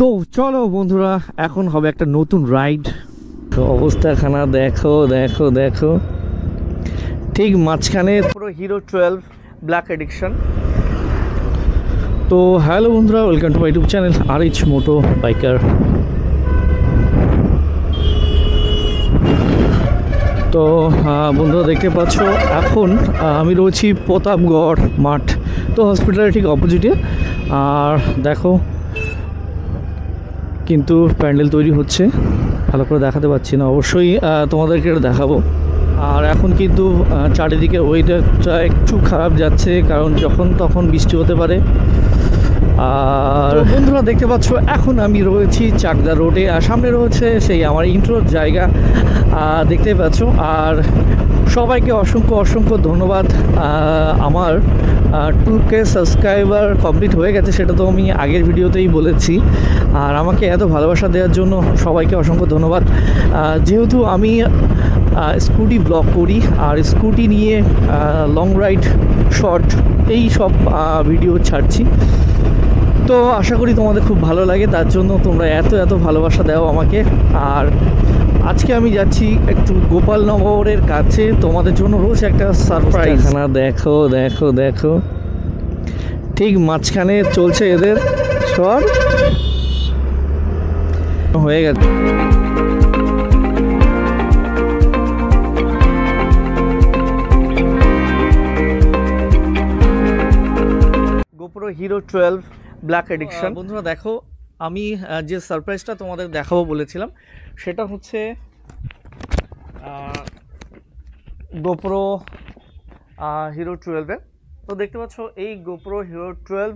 তো চলো বন্ধুরা, এখন হবে একটা নতুন রাইড। তো অবস্থাখানা দেখো দেখো দেখো, ঠিক মাঝখানে পুরো হিরো 12 ব্ল্যাক এডিকশন। তো হ্যালো বন্ধুরা, welcome to my YouTube channel RH moto biker. তো বন্ধুরা দেখতে পাচ্ছ, এখন আমি রয়েছি প্রতাপগড় মাঠ, তো হসপিটালের ঠিক অপোজিটে। আর দেখো কিন্তু প্যান্ডেল তৈরি হচ্ছে, ভালো করে দেখাতে পাচ্ছি না, অবশ্যই তোমাদেরকে দেখাবো। আর এখন কিন্তু চারিদিকে ওয়েদারটা একটু খারাপ যাচ্ছে, কারণ যখন তখন বৃষ্টি হতে পারে। আর বন্ধুরা দেখতে পাচ্ছ, এখন আমি রয়েছি চাকদা রোডে, আর সামনে রয়েছে সেই আমার ইন্ট্রোর জায়গা, দেখতেই পাচ্ছ। আর সবাইকে অসংখ্য অসংখ্য ধন্যবাদ। আমার 2K সাবস্ক্রাইবার কমপ্লিট হয়ে গেছে, সেটা তো আমি আগের ভিডিওতেই বলেছি। আর আমাকে এত ভালোবাসা দেওয়ার জন্য সবাইকে অসংখ্য ধন্যবাদ। যেহেতু আমি স্কুটি ব্লগ করি, আর স্কুটি নিয়ে লং রাইড, শর্ট, এই সব ভিডিও ছাড়ছি, তো আশা করি তোমাদের খুব ভালো লাগে, তার জন্য তোমরা এত এত ভালোবাসা দাও আমাকে। আর আজকে আমি যাচ্ছি একটু গোপালনগরের কাছে, তোমাদের জন্য রয়েছে একটা সারপ্রাইজ। দেখো দেখো দেখো, ঠিক মাঝখানে চলছে এদের শট হয়ে গেছে। GoPro hero 12 black addiction. বন্ধুরা দেখো, আমি যে সারপ্রাইজটা তোমাদের দেখাবো বলেছিলাম, সেটা হচ্ছে গোপ্রো হিরো 12-এর। তো দেখতে পাচ্ছ, এই গোপ্রো হিরো 12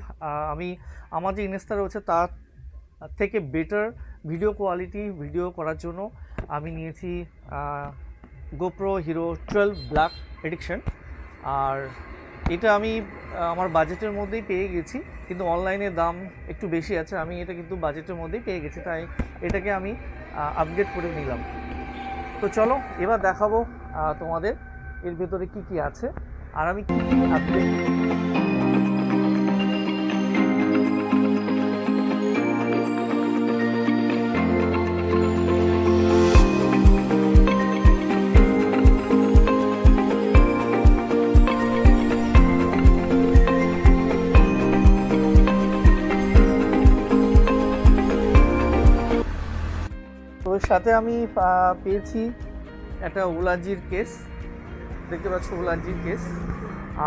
আমি আমার যে ইনস্টা রয়েছে তার থেকে বেটার ভিডিও কোয়ালিটি ভিডিও করার জন্য আমি নিয়েছি গোপ্রো হিরো 12 ব্ল্যাক এডিকশন। আর এটা আমি আমার বাজেটের মধ্যেই পেয়ে গেছি, কিন্তু অনলাইনে দাম একটু বেশি আছে। আমি এটা কিন্তু বাজেটের মধ্যেই পেয়ে গেছি, তাই এটাকে আমি আপগ্রেড করে নিলাম। তো চলো এবার দেখাবো তোমাদের এর ভেতরে কি কি আছে, আর আমি কি কি আপগ্রেড। ওর সাথে আমি পেয়েছি একটা ওলাজির কেস, দেখতে পাচ্ছ ওলাজির কেস,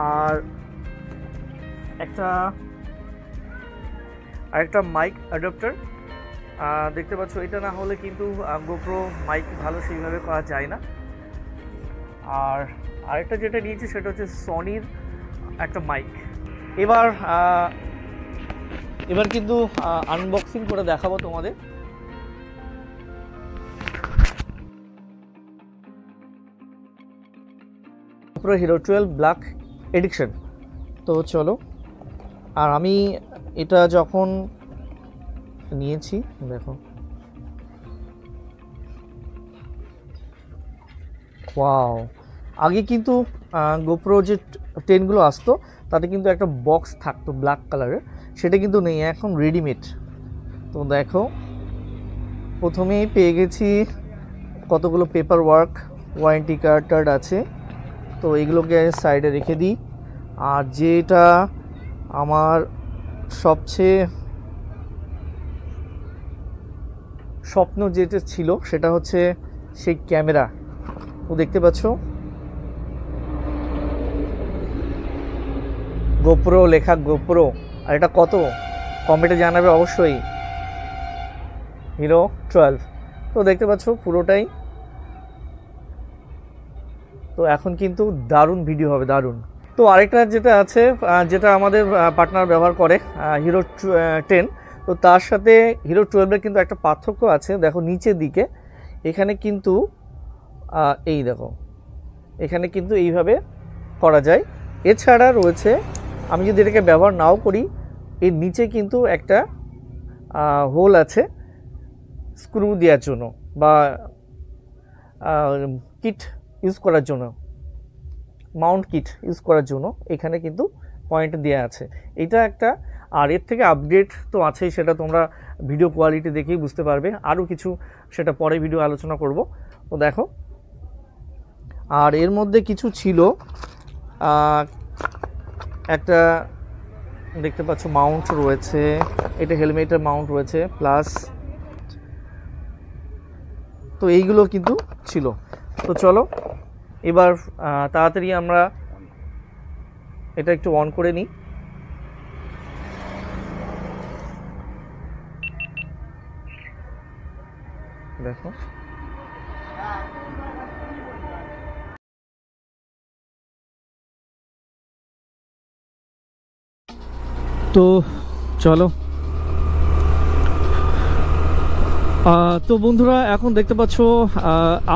আর একটা মাইক অ্যাডাপ্টার দেখতে পাচ্ছ। এটা না হলে কিন্তু গোপ্রো মাইক ভালো সেইভাবে করা যায় না। আর আরেকটা যেটা নিয়েছি সেটা হচ্ছে সনির একটা মাইক। এবার কিন্তু আনবক্সিং করে দেখাবো তোমাদের। GoPro hero 12 black addiction. তো চলো, আর আমি এটা যখন নিয়েছি দেখো, ওয়াও। আগে কিন্তু গোপ্রো যে 10গুলো আসতো তাতে কিন্তু একটা বক্স থাকতো ব্ল্যাক কালারের, সেটা কিন্তু নেই, এখন রেডিমেড। তো দেখো, প্রথমেই পেয়ে গেছি কতগুলো পেপার ওয়ার্ক, ওয়ারেন্টি কার্ড আছে, তো এগুলোকে সাইডে রেখে দিই। আর যেটা আমার সবচেয়ে স্বপ্ন যেটা ছিল সেটা হচ্ছে সেই ক্যামেরা। তো দেখতে পাচ্ছ গোপ্রো লেখা, গোপ্রো। আর এটা কত কমেন্টে জানাবে অবশ্যই, হিরো 12। তো দেখতে পাচ্ছ পুরোটাই। তো এখন কিন্তু দারুণ ভিডিও হবে, দারুণ। তো আরেকটা যেটা আছে, যেটা আমাদের পার্টনার ব্যবহার করে হিরো 10, তো তার সাথে হিরো 12-এর কিন্তু একটা পার্থক্য আছে। দেখো নিচের দিকে, এখানে কিন্তু এই দেখো, এখানে কিন্তু এইভাবে করা যায়। এছাড়া রয়েছে, আমি যদি এটাকে ব্যবহার নাও করি, এর নিচে কিন্তু একটা হোল আছে স্ক্রু দেওয়ার জন্য, বা কিট ইউজ করার জন্য, মাউন্ট কিট ইউজ করার জন্য এখানে কিন্তু পয়েন্ট দেওয়া আছে। এটা একটা আর এর থেকে আপডেট তো আছেই, সেটা তোমরা ভিডিও কোয়ালিটি দেখেই বুঝতে পারবে। আরও কিছু সেটা পরে ভিডিও আলোচনা করব। তো দেখো, আর এর মধ্যে কিছু ছিল, একটা দেখতে পাচ্ছ মাউন্ট রয়েছে, এটা হেলমেটের মাউন্ট রয়েছে প্লাস, তো এইগুলো কিন্তু ছিল। তো চলো এবার তাড়াতাড়ি আমরা এটা একটু অন করে নিই। দেখো তো চলো, তো বন্ধুরা এখন দেখতে পাচ্ছ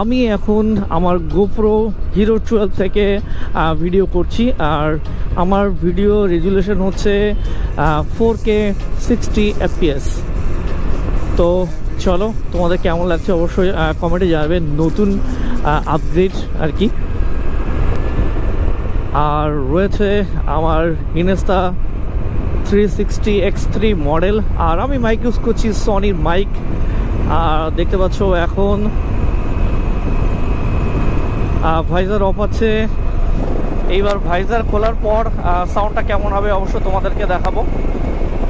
আমি এখন আমার গোপ্রো হিরো 12 থেকে ভিডিও করছি, আর আমার ভিডিও রেজুলেশন হচ্ছে 4K 60 FPS। তো চলো, তোমাদের কেমন লাগছে অবশ্যই কমেন্টে জানাবে, নতুন আপডেট আর কি। আর রয়েছে আমার ইনস্টা 360X3 মডেল, আর আমি মাইক ইউজ করছি সনির মাইক। আর দেখতে পাচ্ছ এখন ভাইজার অফ আছে। এইবার ভাইজার খোলার পর সাউন্ডটা কেমন হবে অবশ্য তোমাদেরকে দেখাবো।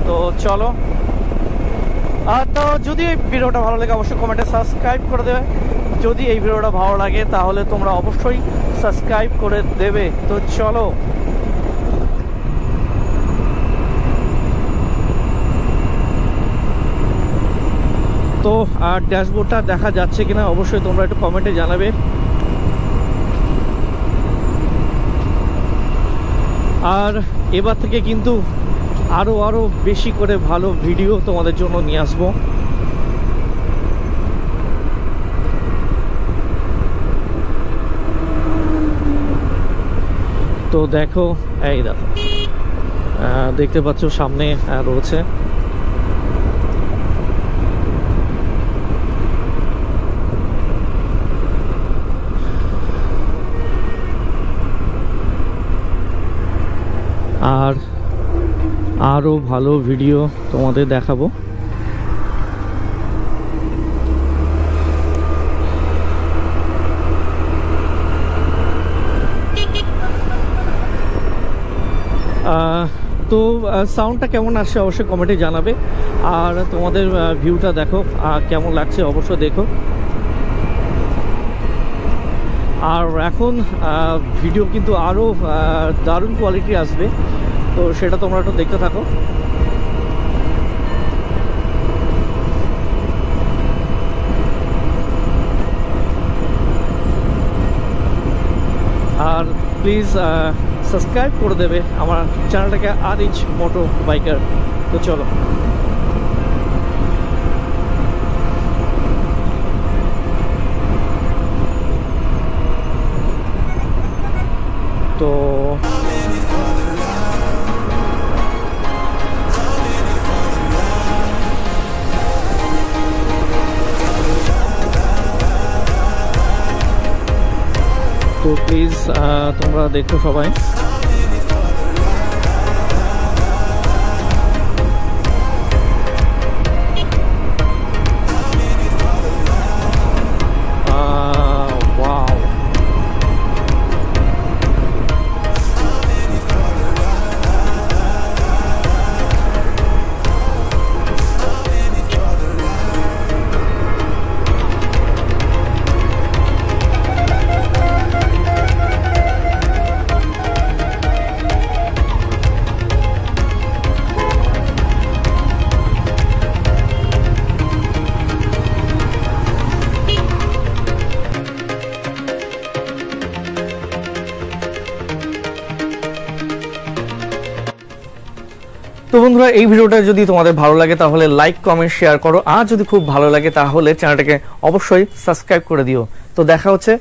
তো চলো, তো যদি এই ভিডিওটা ভালো লাগে অবশ্যই কমেন্টে সাবস্ক্রাইব করে দেবে। যদি এই ভিডিওটা ভালো লাগে তাহলে তোমরা অবশ্যই সাবস্ক্রাইব করে দেবে। তো চলো, তো আর ড্যাশবোর্ডটা দেখা যাচ্ছে কিনা অবশ্যই তোমরা একটু কমেন্টে জানাবে। আর এবার থেকে কিন্তু আরো বেশি করে ভালো ভিডিও তোমাদের জন্য নিয়ে আসবো। তো দেখো, এই দেখো দেখতে পাচ্ছ সামনে রয়েছে আর আরও ভালো ভিডিও তোমাদের দেখাবো। তো সাউন্ডটা কেমন আসছে অবশ্যই কমেন্টে জানাবে, আর তোমাদের ভিউটা দেখো কেমন লাগছে অবশ্যই দেখো। আর এখন ভিডিও কিন্তু আরও দারুণ কোয়ালিটি আসবে, তো সেটা তোমরা একটু দেখতে থাকো। আর প্লিজ সাবস্ক্রাইব করে দেবে আমার চ্যানেলটাকে, আরিচ মোটো বাইকার। তো চলো, তো প্লিজ তোমরা দেখো সবাই। তো বন্ধুরা, এই ভিডিওটা যদি তোমাদের ভালো লাগে তাহলে লাইক কমেন্ট শেয়ার করো, আর যদি খুব ভালো লাগে তাহলে চ্যানেলটাকে অবশ্যই সাবস্ক্রাইব করে দিও। তো দেখা হচ্ছে